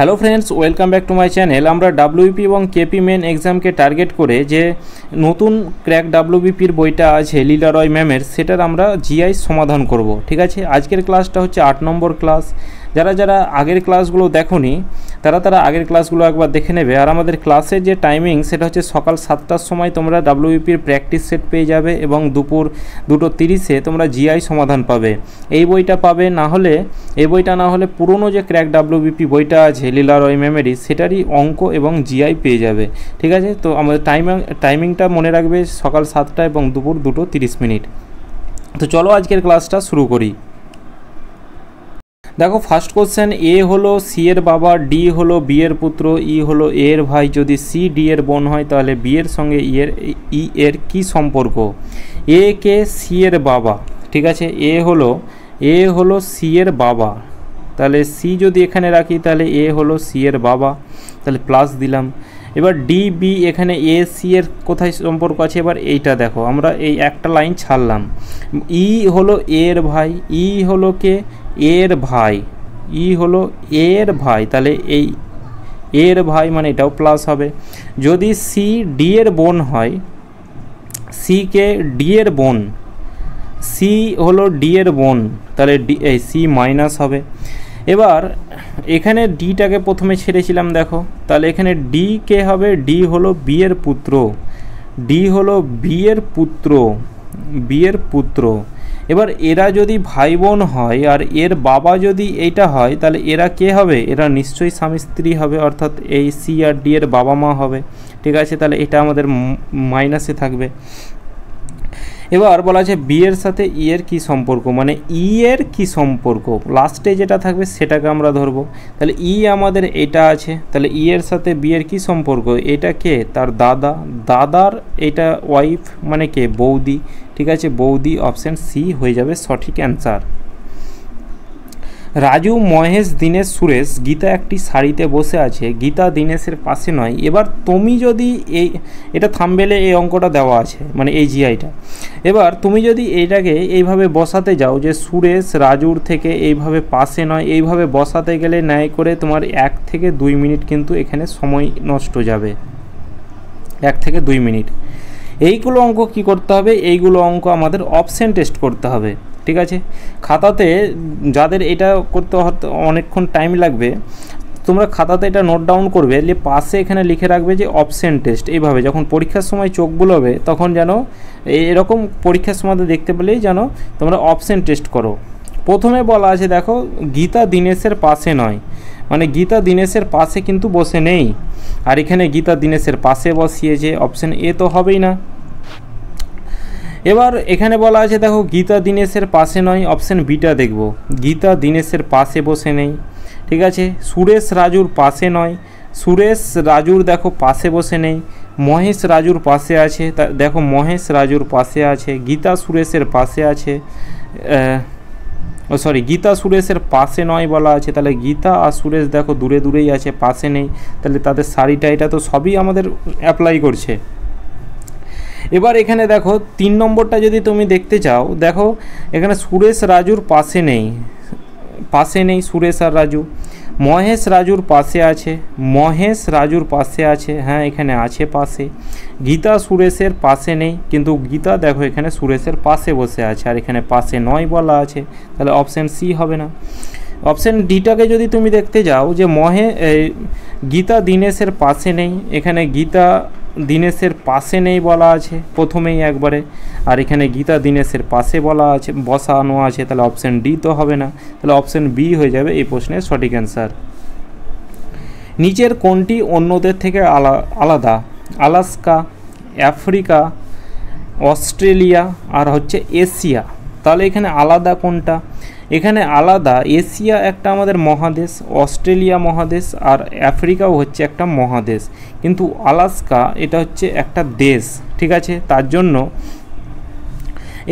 Hello friends, welcome back to my channel. আমরা WBP এবং KP main এক্সামকে target করে যে নতুন ক্র্যাক ডাব্লিউবিপির বইটা আছে লীলা রয় ম্যামের, সেটার আমরা জিআই সমাধান করব। ঠিক আছে, আজকের ক্লাসটা হচ্ছে 8 নম্বর ক্লাস। যারা আগের ক্লাসগুলো দেখোনি তারা আগের ক্লাসগুলো একবার দেখে নেবে। আর আমাদের ক্লাসের যে টাইমিং সেটা হচ্ছে সকাল 7টার সময় তোমরা ডাব্লিউবিপির প্র্যাকটিস সেট পেয়ে যাবে এবং দুপুর 2:30-এ তোমরা জিআই সমাধান পাবে। এই বইটা পাবে, এই বইটা না হলে পুরনো যে ক্র্যাক ডাব্লিউবিপি বইটা আছে লীলা রয় ম্যামেরই, সেটারই অঙ্ক এবং জিআই পেয়ে যাবে। ঠিক আছে, তো আমাদের টাইমিংটা মনে রাখবে, সকাল 7টা এবং দুপুর 2:30। তো চলো আজকের ক্লাসটা শুরু করি। দেখো, ফার্স্ট কোশ্চেন, এ হলো সি এর বাবা, ডি হলো বি এর পুত্র, ই হলো এ এর ভাই। যদি সি ডি এর বোন হয় তাহলে বি এর সঙ্গে ই এর কী সম্পর্ক? এ কে সি এর বাবা। ঠিক আছে, এ হলো সি এর বাবা, তাহলে সি যদি এখানে রাখি তাহলে এ হলো সি এর বাবা, তাহলে প্লাস দিলাম। এবার ডি বি, এখানে এ সি এর কোথায় সম্পর্ক আছে? এবার এইটা দেখো, আমরা এই একটা লাইন ছাড়লাম। ই হলো এর ভাই, ই হলো কে? এর ভাই, ই হলো এর ভাই, তাহলে এই এর ভাই মানে এটাও প্লাস হবে। যদি সি ডি এর বোন হয়, সি কে ডি এর বোন, সি হলো ডি এর বোন, তাহলে সি মাইনাস হবে। এবার এখানে ডিটাকে প্রথমে ছেড়েছিলাম, দেখো, তাহলে এখানে ডি কে হবে? ডি হলো বি এর পুত্র, ডি হলো বি এর পুত্র, বি এর পুত্র। এবার এরা যদি ভাই বোন হয় আর এর বাবা যদি এইটা হয়, তাহলে এরা কে হবে? এরা নিশ্চয়ই স্বামী স্ত্রী হবে, অর্থাৎ এই সি আর ডি এর বাবা মা হবে। ঠিক আছে, তাহলে এটা আমাদের মাইনাসে থাকবে। এবার বলা আছে বি এর সাথে ই এর কী সম্পর্ক, মানে ই এর কী সম্পর্ক, লাস্টে যেটা থাকবে সেটাকে আমরা ধরবো। তাহলে ই আমাদের এটা আছে, তাহলে ই এর সাথে বি এর কী সম্পর্ক? এটা কে? তার দাদা, দাদার এটা ওয়াইফ মানে কে? বৌদি। ঠিক আছে, বৌদি, অপশান সি হয়ে যাবে সঠিক অ্যান্সার। রাজু, মহেশ, দীনেশ, সুরেশ, গীতা একটি সারিতে বসে আছে, গীতা দীনেশের পাশে নয়। এবার তুমি যদি এটা থাম্বনেলে এই অঙ্কটা দেওয়া আছে, মানে এই জিআইটা। এবার তুমি যদি এইটাকে এইভাবে বসাতে যাও যে সুরেশ রাজুর থেকে এইভাবে পাশে নয়, এইভাবে বসাতে গেলে ন্যায় করে তোমার 1 থেকে 2 মিনিট কিন্তু এখানে সময় নষ্ট যাবে, 1 থেকে 2 মিনিট। এইগুলো অঙ্ক কি করতে হবে? এইগুলো অঙ্ক আমাদের অপশন টেস্ট করতে হবে। ঠিক আছে, খাতাতে যাদের এটা করতে অনেকক্ষণ টাইম লাগবে, তোমরা খাতাতে এটা নোট ডাউন করবে, পাশে এখানে লিখে রাখবে যে অপশন টেস্ট। এইভাবে যখন পরীক্ষার সময় চোখ বুলাবে তখন যেন এরকম পরীক্ষার সময় দেখতে পেলেই যেন তোমরা অপশন টেস্ট করো। প্রথমে বলা আছে, দেখো, গীতা দীনেশের পাশে নয়, মানে গীতা দীনেশের পাশে কিন্তু বসে নেই, আর এখানে গীতা দীনেশের পাশে বসিয়েছে, অপশন এ তো হবেই না। এবার এখানে বলা আছে, দেখো, গীতা দীনেশের পাশে নয়, অপশান বিটা দেখব, গীতা দীনেশের পাশে বসে নেই। ঠিক আছে, সুরেশ রাজুর পাশে নয়, সুরেশ রাজুর দেখো পাশে বসে নেই। মহেশ রাজুর পাশে আছে, দেখো মহেশ রাজুর পাশে আছে। গীতা সুরেশের পাশে আছে, গীতা সুরেশের পাশে নয় বলা আছে, তাহলে গীতা আর সুরেশ দেখো দূরে দূরেই আছে, পাশে নেই, তাহলে তাদের সারিটা এটা তো সবই আমাদের অ্যাপ্লাই করছে। এবার এখানে দেখো 3 নম্বরটা যদি তুমি দেখতে চাও, দেখো এখানে সুরেশ রাজুর পাশে নেই, পাশে নেই সুরেশ আর রাজু। মহেশ রাজুর পাশে আছে, মহেশ রাজুর পাশে আছে, হ্যাঁ এখানে আছে পাশে। গীতা সুরেশের পাশে নেই, কিন্তু গীতা দেখো এখানে সুরেশের পাশে বসে আছে, আর এখানে পাশে নয় বলা আছে, তাহলে অপশান সি হবে না। অপশান ডিটাকে যদি তুমি দেখতে যাও যে গীতা দীনেশের পাশে নেই, এখানে গীতা দীনেশের পাশে নেই বলা আছে প্রথমেই একবারে, আর এখানে গীতা দীনেশের পাশে বলা আছে, বসানো আছে, তাহলে অপশান ডি তো হবে না, তাহলে অপশান বি হয়ে যাবে এই প্রশ্নের সঠিক অ্যান্সার। নিচের কোনটি অন্যদের থেকে আলাদা? আলাস্কা, আফ্রিকা, অস্ট্রেলিয়া আর হচ্ছে এশিয়া। তাহলে এখানে আলাদা কোনটা? এখানে আলাদা এশিয়া একটা আমাদের মহাদেশ, অস্ট্রেলিয়া মহাদেশ, আর আফ্রিকাও হচ্ছে একটা মহাদেশ, কিন্তু আলাস্কা এটা হচ্ছে একটা দেশ। ঠিক আছে, তার জন্য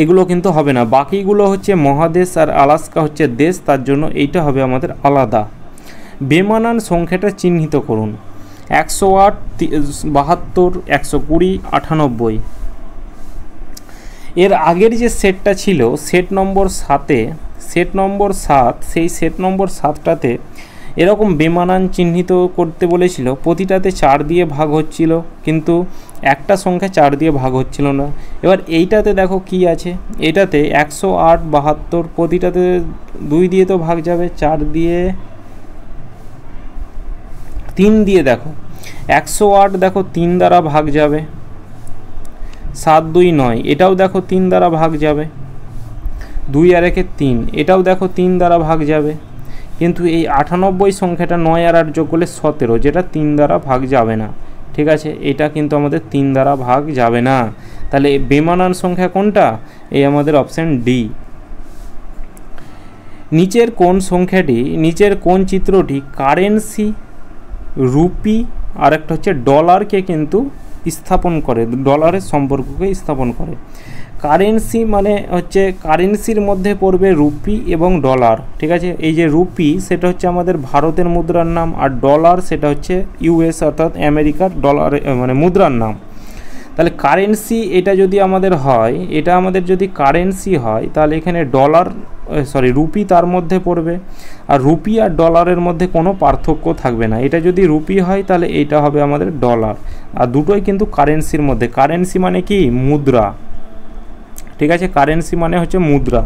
এগুলো কিন্তু হবে না, বাকিগুলো হচ্ছে মহাদেশ আর আলাস্কা হচ্ছে দেশ, তার জন্য এইটা হবে আমাদের আলাদা। বেমানান সংখ্যাটা চিহ্নিত করুন। 108, 72, 120, 98। এর আগের যে সেটটা ছিল সেট নম্বর 7, সেট নম্বর 7, সেই সেট নম্বর 7টাতে এরকম বেমানান চিহ্নিত করতে বলেছিল, প্রতিটাতে 4 দিয়ে ভাগ হচ্ছিল, কিন্তু একটা সংখ্যা 4 দিয়ে ভাগ হচ্ছিল না। এবার এইটাতে দেখো কি আছে, এটাতে 108, 72, প্রতিটাতে 2 দিয়ে তো ভাগ যাবে, 4 দিয়ে, 3 দিয়ে, দেখো 108 দেখো 3 দ্বারা ভাগ যাবে, 7 2 9, এটাও দেখো 3 দ্বারা ভাগ যাবে, 2 আর 1 3, এটাও দেখো 3 দ্বারা ভাগ যাবে, কিন্তু এই 98 সংখ্যাটা 9 আর 8 যোগ করলে 17, যেটা 3 দ্বারা ভাগ যাবে না। ঠিক আছে, এটা কিন্তু আমাদের 3 দ্বারা ভাগ যাবে না। তাহলে বেমানান সংখ্যা কোনটা? এই আমাদের অপশান ডি। নিচের কোন সংখ্যাটি, নিচের কোন চিত্রটি কারেন্সি, রুপি আর একটা হচ্ছে ডলারকে কিন্তু স্থাপন করে, ডলারের সম্পর্ককে স্থাপন করে। কারেন্সি মানে হচ্ছে কারেন্সির মধ্যে পড়বে রুপি এবং ডলার। ঠিক আছে, এই যে রুপি সেটা হচ্ছে আমাদের ভারতের মুদ্রার নাম, আর ডলার সেটা হচ্ছে ইউএস অর্থাৎ আমেরিকার ডলার মানে মুদ্রার নাম। তাহলে কারেন্সি এটা যদি আমাদের হয়, এটা আমাদের যদি কারেন্সি হয়, তাহলে এখানে ডলার রুপি তার মধ্যে পড়বে, আর রুপি আর ডলারের মধ্যে কোনো পার্থক্য থাকবে না। এটা যদি রুপি হয় তাহলে এইটা হবে আমাদের ডলার, আর দুটোই কিন্তু কারেন্সির মধ্যে। কারেন্সি মানে কি? মুদ্রা। ঠিক আছে, কারেন্সি মানে হচ্ছে মুদ্রা।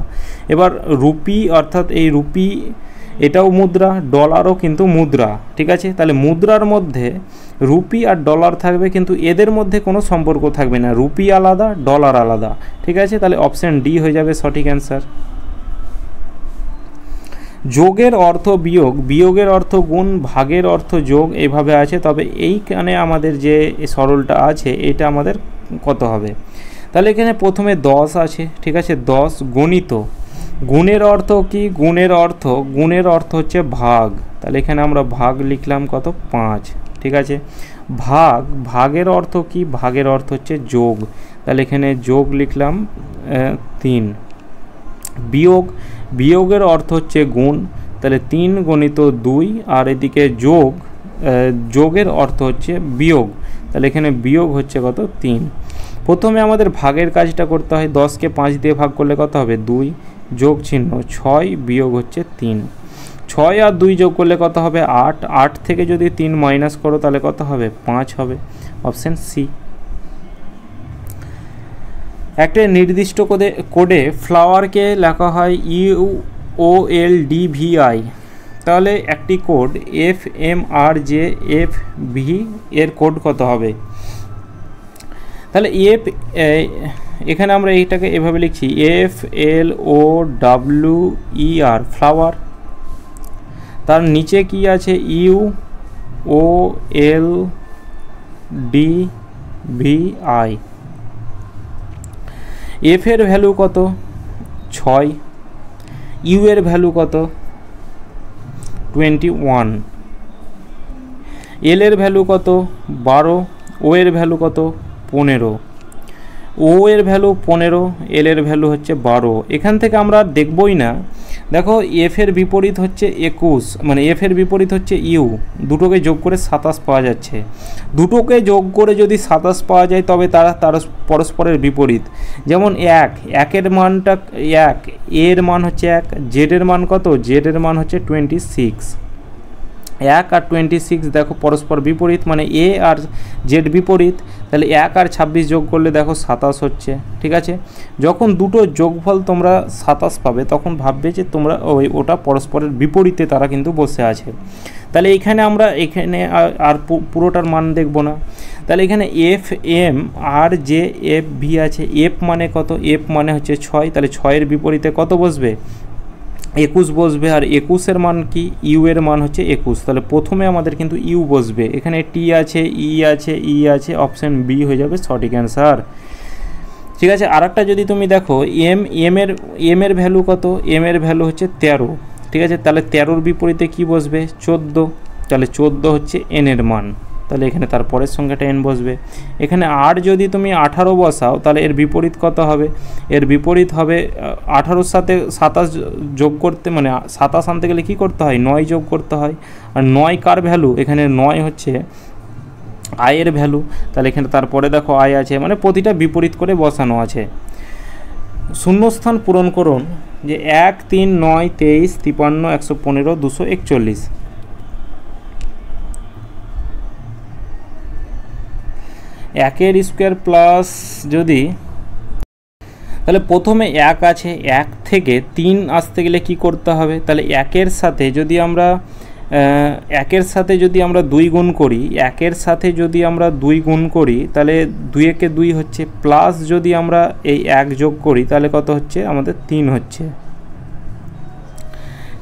এবার রুপি অর্থাৎ এই রুপি এটাও মুদ্রা, ডলারও কিন্তু মুদ্রা। ঠিক আছে, তাহলে মুদ্রার মধ্যে রুপি আর ডলার থাকবে, কিন্তু এদের মধ্যে কোনো সম্পর্ক থাকবে না, রুপি আলাদা ডলার আলাদা। ঠিক আছে, তাহলে অপশান ডি হয়ে যাবে সঠিক অ্যান্সার। যোগের অর্থ বিয়োগ, বিয়োগের অর্থ গুণ, ভাগের অর্থ যোগ, এইভাবে আছে। তবে এইখানে আমাদের যে সরলটা আছে এটা আমাদের কত হবে? তাহলে এখানে প্রথমে 10 আছে। ঠিক আছে, 10 গণিত। গুণের অর্থ কি? গুণের অর্থ হচ্ছে ভাগ। তাহলে এখানে আমরা ভাগ লিখলাম কত? 5। ঠিক আছে, ভাগের অর্থ কি? ভাগের অর্থ হচ্ছে যোগ। তাহলে এখানে যোগ লিখলাম 3। বিয়োগের অর্থ হচ্ছে গুণ। তাহলে 3 গণিত 2, আর এদিকে যোগের অর্থ হচ্ছে বিয়োগ। তাহলে এখানে বিয়োগ হচ্ছে কত? 3। প্রথমে আমাদের ভাগের কাজটা করতে হয়। 10কে 5 দিয়ে ভাগ করলে কত হবে? 2, যোগ চিহ্ন 6, বিয়োগ হচ্ছে 3। 6 আর 2 যোগ করলে কত হবে? 8। 8 থেকে যদি 3 মাইনাস করো তাহলে কত হবে? 5 হবে। Option C. একটা নির্দিষ্ট কোডে ফ্লাওয়ারকে লেখা হয় UOLDVI। তাহলে একটি কোড FMRJFV এর কোড কত হবে? তাহলে এখানে আমরা এইটাকে এভাবে লিখছি FLOWER ফ্লাওয়ার। তার নিচে কি আছে? UOLDVI। এফ এর ভ্যালু কত? 6। ইউ এর ভ্যালু কত? 21। এল এর ভ্যালু কত? 12। ও এর ভ্যালু কত? 15। ও এর ভ্যালু 15, এল এর ভ্যালু হচ্ছে 12। এখান থেকে আমরা দেখবই না। দেখো এফ এর বিপরীত হচ্ছে 21, মানে এফ এর বিপরীত হচ্ছে ইউ। দুটোকে যোগ করে 27 পাওয়া যাচ্ছে। দুটোকে যোগ করে যদি 27 পাওয়া যায় তবে তারা পরস্পরের বিপরীত। যেমন 1 এর মানটা 1, এর মান হচ্ছে 1, জেড এর মান কত? জেড এর মান হচ্ছে 26। 1 আর 26 দেখো পরস্পর বিপরীত, মানে এ আর জেড বিপরীত। তাহলে 1 আর 26 যোগ করলে দেখো 27 হচ্ছে। ঠিক আছে, যখন দুটো যোগফল তোমরা 27 পাবে তখন ভাববে যে তোমরা ওটা পরস্পরের বিপরীতে তারা কিন্তু বসে আছে। তাহলে এখানে আমরা আর পুরোটার মান দেখব না। তাহলে এখানে FMRJFV আছে। এফ মানে কত? এফ মানে হচ্ছে 6। তাহলে 6 এর বিপরীতে কত বসবে? 21 বসবে। আর 21 এর মান কি? ইউ এর মান হচ্ছে 21। তাহলে প্রথমে আমাদের কিন্তু ইউ বসবে। এখানে টি আছে, ই আছে, অপশান বি হয়ে যাবে সঠিক অ্যান্সার। ঠিক আছে, আর একটা যদি তুমি দেখো এম এর ভ্যালু কত? এম এর ভ্যালু হচ্ছে 13। ঠিক আছে, তাহলে 13-র বিপরীতে কি বসবে? 14। তাহলে 14 হচ্ছে এন এর মান। তাহলে এখানে তারপরের সংখ্যাটা এন বসবে। এখানে আর যদি তুমি 18 বসাও তাহলে এর বিপরীত কত হবে? এর বিপরীত হবে 18-র সাথে 27 যোগ করতে, মানে 27 আনতে গেলে কী করতে হয়? 9 যোগ করতে হয়। আর 9 কার ভ্যালু? এখানে 9 হচ্ছে আয়ের ভ্যালু। তাহলে এখানে তারপরে দেখো আয় আছে, মানে প্রতিটা বিপরীত করে বসানো আছে। শূন্যস্থান পূরণ করুন। যে 1 3 9 23 53 115 241। একের স্কোয়ার প্লাস যদি, তাহলে প্রথমে 1 আছে, 1 থেকে 3 আসতে গেলে কি করতে হবে, তাহলে একের সাথে যদি আমরা 2 গুণ করি, 1-এর সাথে যদি আমরা 2 গুণ করি তাহলে 2 একে 2 হচ্ছে, প্লাস যদি আমরা এই 1 যোগ করি তাহলে কত হচ্ছে আমাদের 3 হচ্ছে।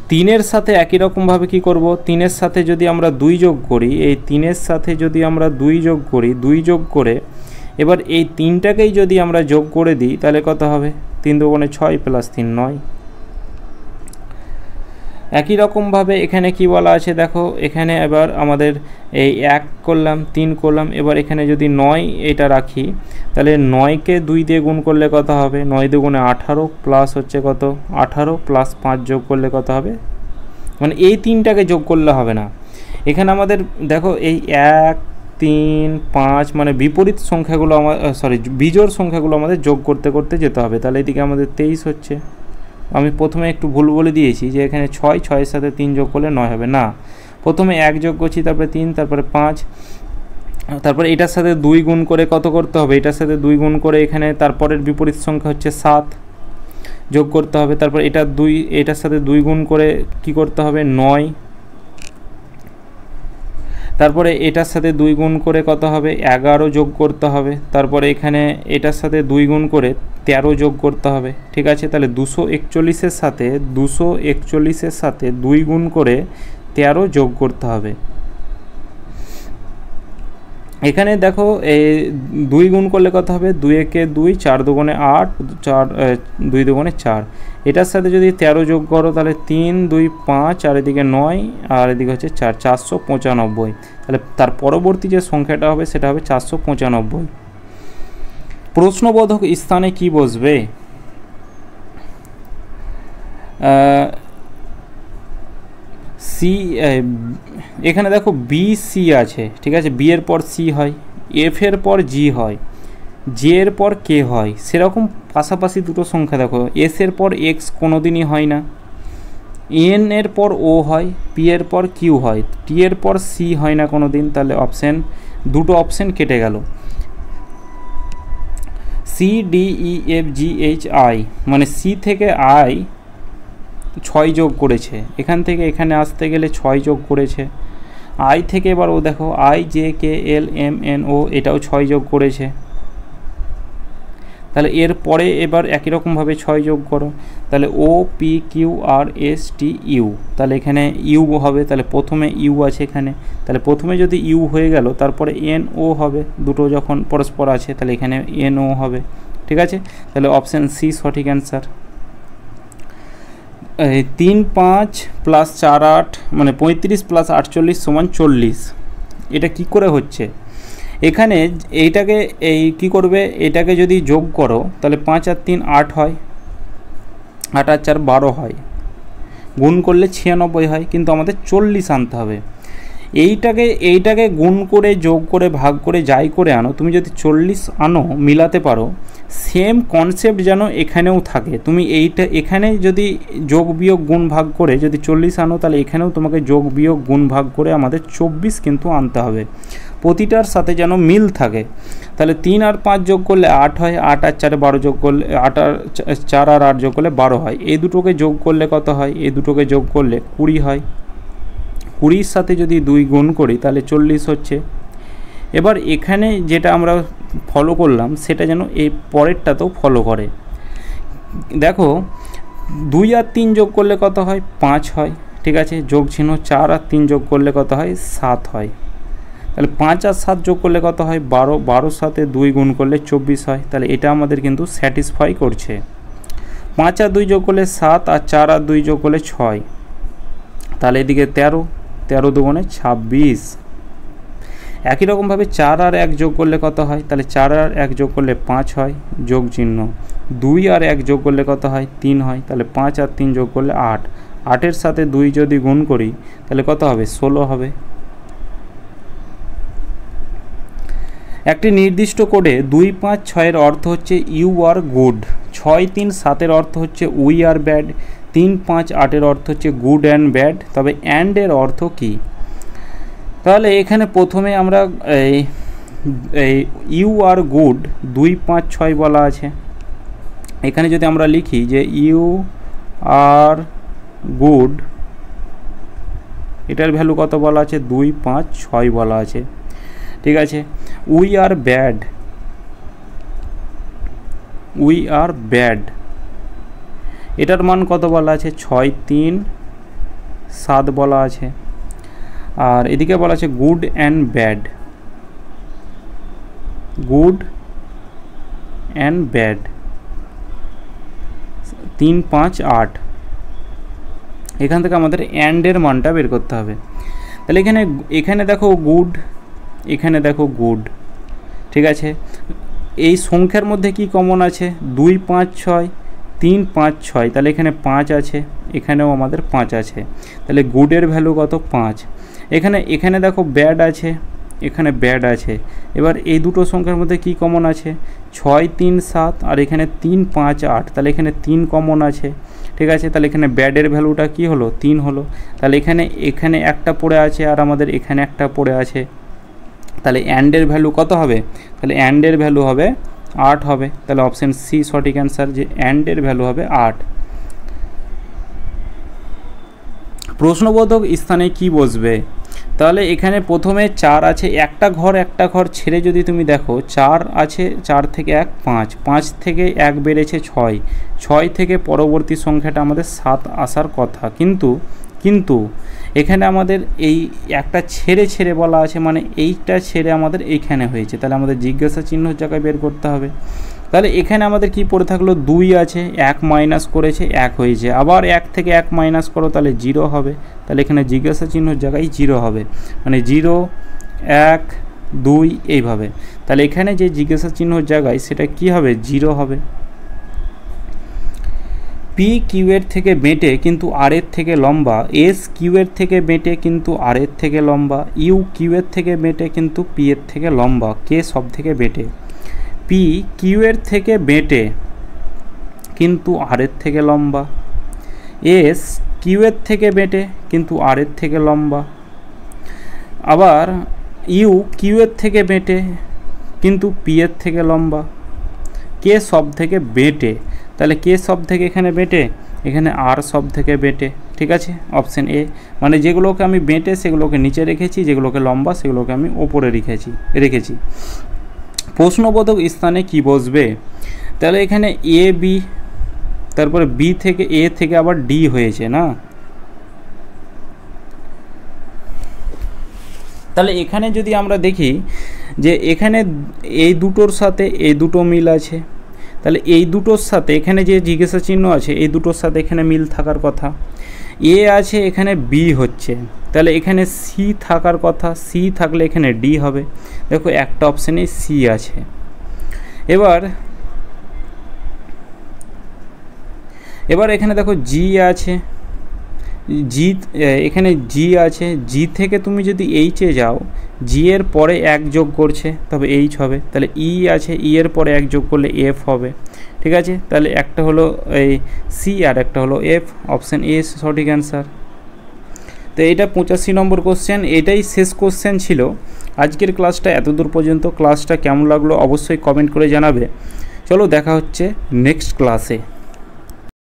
3-এর সাথে একই রকমভাবে কি করব, 3-এর সাথে যদি আমরা 2 যোগ করি, এই 3-এর সাথে যদি আমরা 2 যোগ করি, 2 যোগ করে এবার এই 3টাকেই যদি আমরা যোগ করে দিই তাহলে কত হবে, 3 দুগুণে 6 প্লাস 3 9। একই রকমভাবে এখানে কি বলা আছে দেখো, এখানে এবার আমাদের এই 1 করলাম, 3 করলাম, এবার এখানে যদি 9 এটা রাখি তাহলে 9কে 2 দিয়ে গুণ করলে কত হবে, 9 দুগুণে 18 প্লাস হচ্ছে কত 18 প্লাস 5 যোগ করলে কত হবে, মানে এই 3টাকে যোগ করলে হবে না, এখানে আমাদের দেখো এই 1 3 5 মানে বিপরীত সংখ্যাগুলো বিজোড় সংখ্যাগুলো আমাদের যোগ করতে করতে যেতে হবে, তাহলে এদিকে আমাদের 23 হচ্ছে। আমি প্রথমে একটু ভুল বলে দিয়েছি যে এখানে 6-6-এর সাথে 3 যোগ করলে 9 হবে না, প্রথমে 1 যোগ করছি, তারপরে 3, তারপরে 5, তারপরে এটার সাথে 2 গুণ করে কত করতে হবে, এটার সাথে 2 গুণ করে এখানে তারপরের বিপরীত সংখ্যা হচ্ছে 7 যোগ করতে হবে, তারপর এটার সাথে 2 গুণ করে কি করতে হবে 9, তারপরে এটার সাথে 2 গুণ করে কত হবে 11 যোগ করতে হবে, তারপরে এখানে এটার সাথে 2 গুণ করে 13 যোগ করতে হবে, ঠিক আছে। তাহলে 241-এর সাথে 2 গুণ করে 13 যোগ করতে হবে। এখানে দেখো এই 2 গুণ করলে কত হবে, 2 একে 2, 4 দুগুণে 8, 2 দুগুণে 4, এটার সাথে যদি 13 যোগ করো তাহলে 3 2 5, আর এদিকে 9 আর এদিকে হচ্ছে 4, 495। তাহলে তার পরবর্তী যে সংখ্যাটা হবে সেটা হবে 495। প্রশ্নবোধক স্থানে কি বসবে, সি, এখানে দেখো বি সি আছে, ঠিক আছে, বি এর পর সি হয়, এফ এর পর জি হয়, জে এর পর কে হয়, সেরকম পাশাপাশি দুটো সংখ্যা দেখো, এস এর পর এক্স কোনোদিনই হয় না, এন এর পর ও হয়, পি এর পর কিউ হয়, টি এর পর সি হয় না কোনো দিন, তাহলে দুটো অপশান কেটে গেল। C D E F G H I, মানে সি থেকে আই 6 যোগ করেছে, এখান থেকে এখানে আসতে গেলে 6 যোগ করেছে, আই থেকে এবার ও দেখো I J K L M N O এটাও 6 যোগ করেছে, তাহলে এর পরে এবার একই রকমভাবে 6 যোগ করো, তাহলে O P Q R S T U, তাহলে এখানে ইউ হবে, তাহলে প্রথমে ইউ আছে এখানে, তাহলে প্রথমে যদি ইউ হয়ে গেল তারপরে এন ও হবে, দুটো যখন পরস্পর আছে তাহলে এখানে এন ও হবে, ঠিক আছে। তাহলে অপশান সি সঠিক অ্যান্সার। 3 5 প্লাস 4 8 মানে 35 প্লাস 48 সমান 40, এটা কি করে হচ্ছে, এখানে এইটাকে কি করবে, এটাকে যদি যোগ করো তাহলে 5 আর 3 8 হয়, 8 আর 4 12 হয়, গুণ করলে 96 হয়, কিন্তু আমাদের 40 আনতে হবে। এইটাকে গুণ করে যোগ করে ভাগ করে যাই করে আনো, তুমি যদি 40 আনো মিলাতে পারো, সেম কনসেপ্ট যেন এখানেও থাকে, তুমি এখানে যদি যোগ বিয়োগ গুণ ভাগ করে যদি 40 আনো তাহলে এখানেও তোমাকে যোগ বিয়োগ গুণ ভাগ করে আমাদের 24 কিন্তু আনতে হবে, প্রতিটার সাথে যেন মিল থাকে। তাহলে 3 আর 5 যোগ করলে 8 হয়, 8 আর 4 12 যোগ করলে 8 আর 4 আর 8 যোগ করলে 12 হয়, এই দুটোকে যোগ করলে কত হয়, এই দুটোকে যোগ করলে 20 হয়, 20-র সাথে যদি 2 গুণ করি তাহলে 40 হচ্ছে। এবার এখানে যেটা আমরা ফলো করলাম সেটা যেন এই পরেরটাতেও ফলো করে, দেখো 2 আর 3 যোগ করলে কত হয় 5 হয়, ঠিক আছে, যোগ চিহ্ন, 4 আর 3 যোগ করলে কত হয় 7 হয়, তাহলে 5 আর 7 যোগ করলে কত হয় 12, 12-র সাথে 2 গুণ করলে 24 হয়, তাহলে এটা আমাদের কিন্তু স্যাটিসফাই করছে। 5 আর 2 যোগ করলে 7, আর 4 আর 2 যোগ করলে 6, তাহলে এদিকে 13, 13 দুগুণে 26। একই রকমভাবে 4 আর 1 যোগ করলে কত হয়, তাহলে 4 আর 1 যোগ করলে 5 হয়, যোগ চিহ্ন, 2 আর 1 যোগ করলে কত হয় 3 হয়, তাহলে 5 আর 3 যোগ করলে 8, 8-এর সাথে 2 যদি গুণ করি তাহলে কত হবে 16 হবে। একটি নির্দিষ্ট কোডে 2 5 6-এর অর্থ হচ্ছে ইউ আর গুড, 6 3 7-এর অর্থ হচ্ছে উই আর ব্যাড, 3 5 8-এর অর্থ হচ্ছে গুড অ্যান্ড ব্যাড, তবে অ্যান্ডের অর্থ কী, তাহলে এখানে প্রথমে আমরা এই ইউ আর গুড 2 5 6 বলা আছে। এখানে যদি আমরা লিখি যে ইউ আর গুড, এটার ভ্যালু কত বলা আছে 2 5 6 বলা আছে, ঠিক আছে। We are bad, we are bad, এটার মান কত বলা আছে 6 3 7 বলা আছে। আর এদিকে বলা আছে good and bad, good and bad 3 5 8। এখান থেকে আমাদের অ্যান্ডের মানটা বের করতে হবে। তাহলে এখানে দেখো গুড, এখানে দেখো গুড, ঠিক আছে। এই সংখ্যার মধ্যে কি কমন আছে 2 5 6 3 5 6, তাহলে এখানে 5 আছে, এখানেও আমাদের 5 আছে, তাহলে গুডের ভ্যালু কত 5। এখানে দেখো ব্যাড আছে, এখানে ব্যাড আছে। এবার এই দুটো সংখ্যার মধ্যে কি কমন আছে 6 3 7, আর এখানে 3 5 8, তাহলে এখানে 3 কমন আছে, ঠিক আছে। তাহলে এখানে ব্যাডের ভ্যালুটা কি হলো 3 হলো। তাহলে এখানে একটা পড়ে আছে আর আমাদের এখানে একটা পড়ে আছে, তাহলে অ্যান্ডের ভ্যালু কত হবে, তাহলে অ্যান্ডের ভ্যালু হবে 8 হবে। তাহলে অপশন সি সঠিক অ্যান্সার, যে অ্যান্ডের ভ্যালু হবে 8। প্রশ্নবোধক স্থানে কি বসবে, তাহলে এখানে প্রথমে 4 আছে, একটা ঘর ছেড়ে যদি তুমি দেখো 4 আছে, 4 থেকে 1 5, 5 থেকে 1 বেড়েছে 6, 6 থেকে পরবর্তী সংখ্যাটা আমাদের 7 আসার কথা, কিন্তু এখানে আমাদের এই একটা ছেড়ে বলা আছে, মানে এইটা ছেড়ে আমাদের এইখানে হয়েছে, তাহলে আমাদের জিজ্ঞাসা চিহ্নের জায়গায় বের করতে হবে। তাহলে এখানে আমাদের কি পড়ে থাকলো 2 আছে, 1 মাইনাস করেছে 1 হয়েছে, আবার 1 থেকে 1 মাইনাস করো তাহলে 0 হবে, তাহলে এখানে জিজ্ঞাসা চিহ্নের জায়গায় 0 হবে, মানে 0 1 2 এইভাবে। তাহলে এখানে যে জিজ্ঞাসা চিহ্নের জায়গায় সেটা কি হবে 0 হবে। পি কিউয়ের থেকে বেঁটে কিন্তু আর এর থেকে লম্বা, এস কিউয়ের থেকে বেঁটে কিন্তু আর এর থেকে লম্বা, ইউ কিউয়ের থেকে বেঁটে কিন্তু পি এর থেকে লম্বা, কে সব থেকে বেঁটে। পি কিউয়ের থেকে বেঁটে কিন্তু আর এর থেকে লম্বা, এস কিউয়ের থেকে বেঁটে কিন্তু আর এর থেকে লম্বা, আবার ইউ কিউয়ের থেকে বেঁটে কিন্তু পি এর থেকে লম্বা, কে সব থেকে বেঁটে। তাহলে কে সব থেকে এখানে বেঁটে, এখানে আর সব থেকে বেঁটে, ঠিক আছে। অপশন এ, মানে যেগুলোকে আমি বেঁটে সেগুলোকে নিচে রেখেছি, যেগুলোকে লম্বা সেগুলোকে আমি ওপরে রেখেছি। প্রশ্নবোধক স্থানে কি বসবে, তাহলে এখানে এ বি, তারপরে বি থেকে এ থেকে আবার ডি হয়েছে না, তাহলে এখানে যদি আমরা দেখি যে এখানে এই দুটোর সাথে এই দুটো মিল আছে, তাহলে এই দুটোর সাথে এখানে যে জিজ্ঞাসা চিহ্ন আছে এই দুটোর সাথে এখানে মিল থাকার কথা। এ আছে, এখানে বি হচ্ছে, তাহলে এখানে সি থাকার কথা, সি থাকলে এখানে ডি হবে। দেখো একটা অপশানে সি আছে। এবার এখানে দেখো জি আছে, এখানে জি আছে, জি থেকে তুমি যদি এইচে যাও, জি এর পরে 1 যোগ করছে তবে এইচ হবে, তাহলে ই আছে, ই এর পরে 1 যোগ করলে এফ হবে, ঠিক আছে। তাহলে একটা হলো এই সি আর একটা হলো এফ, অপশান এ সঠিক অ্যান্সার। তো এটা 85 নম্বর কোশ্চেন, এটাই শেষ কোশ্চেন ছিল আজকের ক্লাসটা। এতদূর পর্যন্ত ক্লাসটা কেমন লাগলো অবশ্যই কমেন্ট করে জানাবে। চলো দেখা হচ্ছে নেক্সট ক্লাসে।